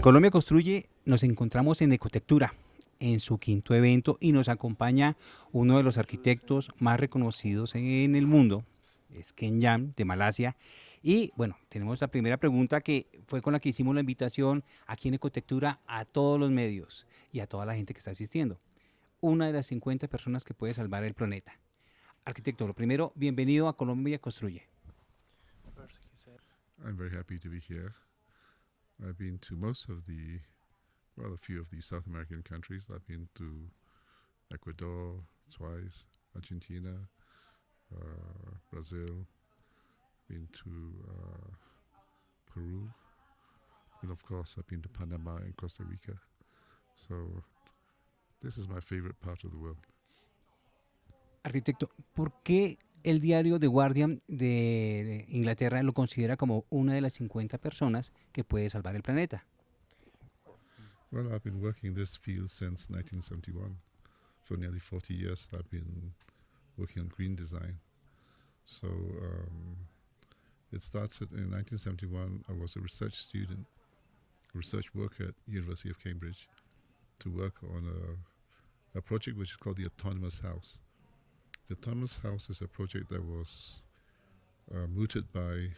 En Colombia Construye nos encontramos en Ekotectura, en su quinto evento, y nos acompaña uno de los arquitectos más reconocidos en el mundo, es Yeang, de Malasia. Y bueno, tenemos la primera pregunta que fue con la que hicimos la invitación aquí en Ekotectura a todos los medios y a toda la gente que está asistiendo. Una de las 50 personas que puede salvar el planeta. Arquitecto, lo primero, bienvenido a Colombia Construye. I'm very happy to be here. I've been to a few of the South American countries. I've been to Ecuador twice, Argentina, Brazil, been to Peru, and of course I've been to Panama and Costa Rica. So this is my favorite part of the world. Arquitecto, ¿por qué el diario The Guardian de Inglaterra lo considera como una de las 50 personas que puede salvar el planeta? Well, I've been working in this field since 1971. For nearly 40 years, I've been working on green design. So it started in 1971. I was a research student, a research worker at University of Cambridge, to work on a project which is called the Autonomous House. The Autonomous House is a project that was mooted by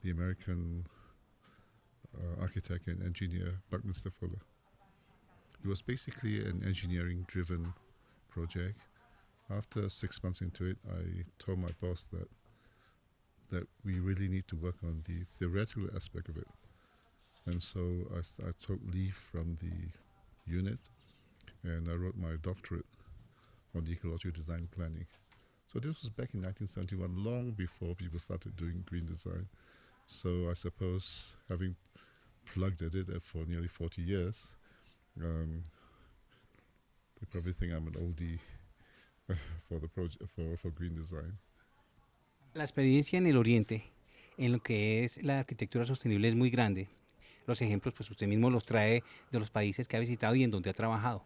the American architect and engineer Buckminster Fuller. It was basically an engineering-driven project. After 6 months into it, I told my boss that we really need to work on the theoretical aspect of it. And so I took leave from the unit and I wrote my doctorate on the ecological design planning. So this was back in 1971, long before people started doing green design. So I suppose, having plugged at it for nearly 40 years, they probably think I'm an oldie for the project for green design. La experiencia en el Oriente, en lo que es la arquitectura sostenible, es muy grande. Los ejemplos, pues usted mismo los trae de los países que ha visitado y en donde ha trabajado.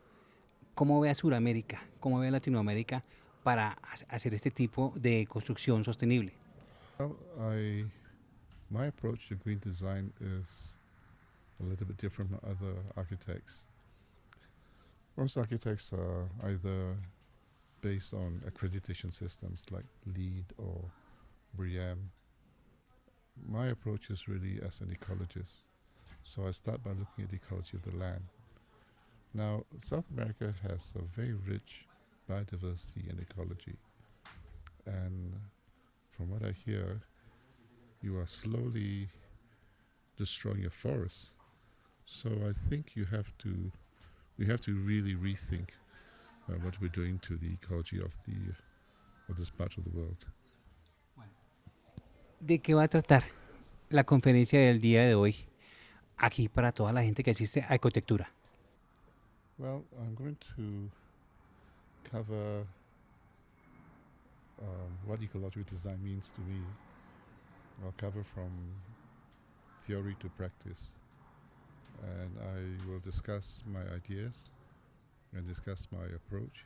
¿Cómo ve a Sudamérica, cómo ve a Latinoamérica para hacer este tipo de construcción sostenible? Well, my approach to green design is a little bit different from other architects. Most architects are either based on accreditation systems like LEED or BREEAM. My approach is really as an ecologist. So I start by looking at the ecology of the land. Now, South America has a very rich biodiversity and ecology. And from what I hear, you are slowly destroying your forests. So I think we have to really rethink what we're doing to the ecology of this part of the world. ¿De qué va a tratar la conferencia del día de hoy aquí para toda la gente que asiste a Ecotectura? Well, I'm going to cover what ecological design means to me. I'll cover from theory to practice. And I will discuss my ideas and discuss my approach.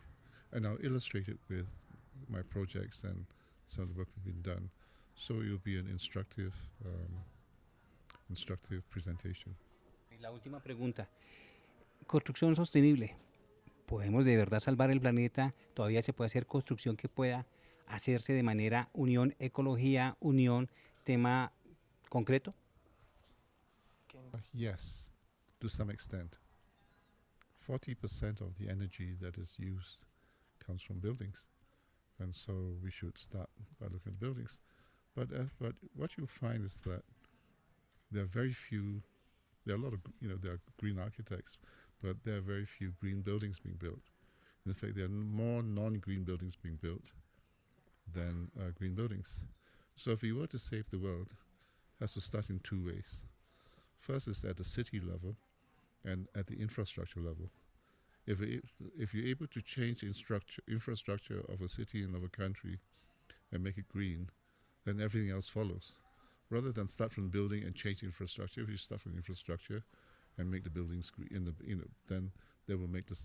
And I'll illustrate it with my projects and some of the work that's been done. So it'll be an instructive presentation. La última pregunta. Construcción sostenible. ¿Podemos de verdad salvar el planeta? ¿Todavía se puede hacer construcción que pueda hacerse de manera unión ecología, unión tema concreto? Yes, to some extent. 40% of the energy that is used comes from buildings. And so we should start by looking at buildings. But what you'll find is that there are a lot of, there are green architects, but there are very few green buildings being built. In fact, there are more non-green buildings being built than green buildings. So if we were to save the world, it has to start in two ways. First is at the city level and at the infrastructure level. If you're able to change infrastructure of a city and of a country and make it green, then everything else follows. Rather than start from building and change infrastructure, if you start from infrastructure and make the buildings green, then they will make it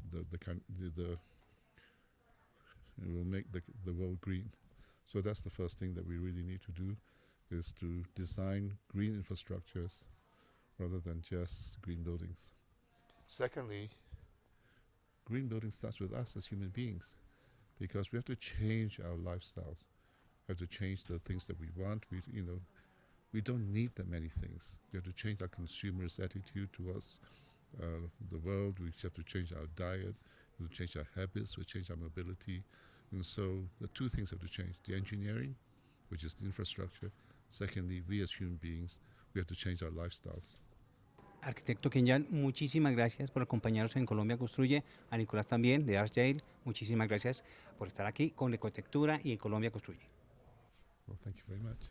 will make the world green. So that's the first thing that we really need to do, is to design green infrastructures rather than just green buildings. Secondly, green building starts with us as human beings, because we have to change our lifestyles. We have to change the things that we want. We don't need that many things. We have to change our consumers' attitude towards the world. We have to change our diet. We have to change our habits. We change our mobility. And so the two things have to change: the engineering, which is the infrastructure. Secondly, we as human beings, we have to change our lifestyles. Arquitecto Yeang, muchísimas gracias por acompañarnos en Colombia Construye. A Nicolás también, de Yale, muchísimas gracias por estar aquí con ekotectura y en Colombia Construye. Well, thank you very much.